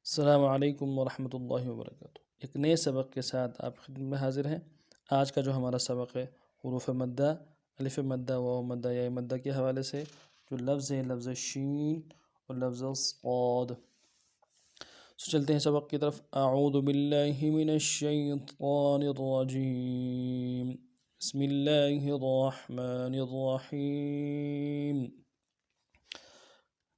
السلام علیکم ورحمۃ اللہ وبرکاتہ۔ ایک نئے سبق کے ساتھ آپ خدمت میں حاضر ہیں۔ آج کا جو ہمارا سبق ہے حروف مدہ، الف مدہ، واو مدہ، یا مدہ کے حوالے سے جو لفظ ہیں، لفظ شین اور لفظ صاد۔ چلتے ہیں سبق کی طرف۔ اعوذ باللہ من الشیطان الرجیم، بسم اللہ الرحمن الرحیم۔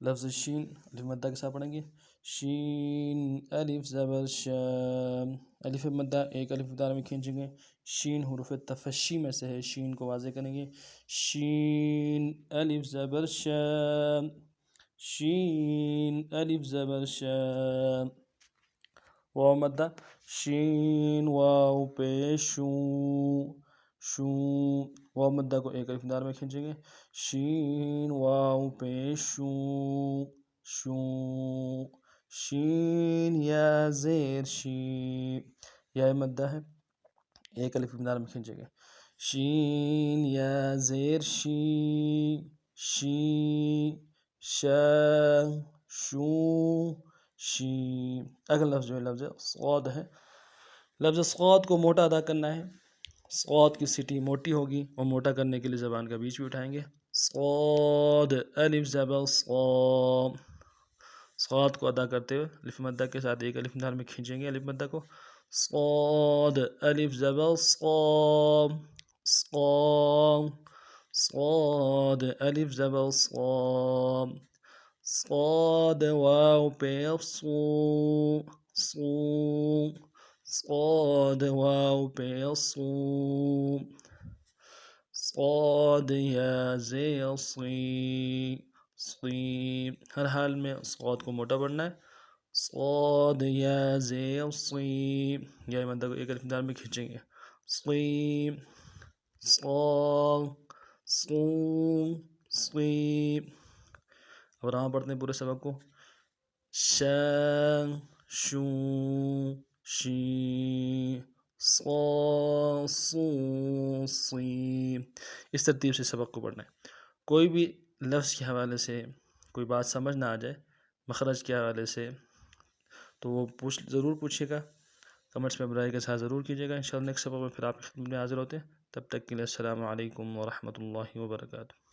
لفظ شین الف مدہ کے ساتھ پڑھیں گے۔ شین الف زبر شام، الف مدہ ایک الف دار میں کھینچیں گے۔ شین حروف تفشی میں سے ہے، شین کو واضح کریں گے۔ شین الف زبر شام، شین الف زبر شام۔ واو مدہ، شین واو پیش شو، شو، واو مدہ کو ایک الف دار میں کھینچیں گے۔ شین واو پیش شو، شو، شین یا زیر شی، یا مدہ ہے، ایک الف دار میں کھینچیں گے۔ شین یا زیر شی، شی، شا، شو، شی۔ اگلا لفظ جو ہے لفظ صاد ہے۔ لفظ صاد کو موٹا ادا کرنا ہے۔ صاد کی سٹی موٹی ہوگی اور موٹا کرنے کے لیے زبان کا بیچ بھی اٹھائیں گے۔ صاد الف زبر صا، صاد کو ادا کرتے ہوئے الف مدہ کے ساتھ ایک الف دار میں کھینچیں گے الف مدہ کو۔ صاد الف زبر صا، صا، صاد الف زبر صا، صاد واو پیر صو، صو، صاد واو پیر صو، صاد یا زیر صی، صی۔ ہر حال میں صاد کو موٹا پڑھنا ہے۔ صاد یا زیر صی، یا مدہ کو ایک الف دار میں کھینچیں گے۔ صی، صاد، صو، صی۔ اب راہ پڑھتے ہیں پورے سبق کو۔ شا، شو، شی، صا، صو، صی۔ اس ترتیب سے سبق کو پڑھنا ہے۔ کوئی بھی لفظ کے حوالے سے کوئی بات سمجھ نہ آ جائے مخرج کے حوالے سے تو وہ ضرور پوچھیے گا، کمنٹس میں برائے کے ساتھ ضرور کیجیے گا۔ انشاءاللہ نیکسٹ سبق میں پھر آپ کی خدمت میں حاضر ہوتے ہیں۔ تب تک کے لیے السلام علیکم ورحمۃ اللہ وبرکاتہ۔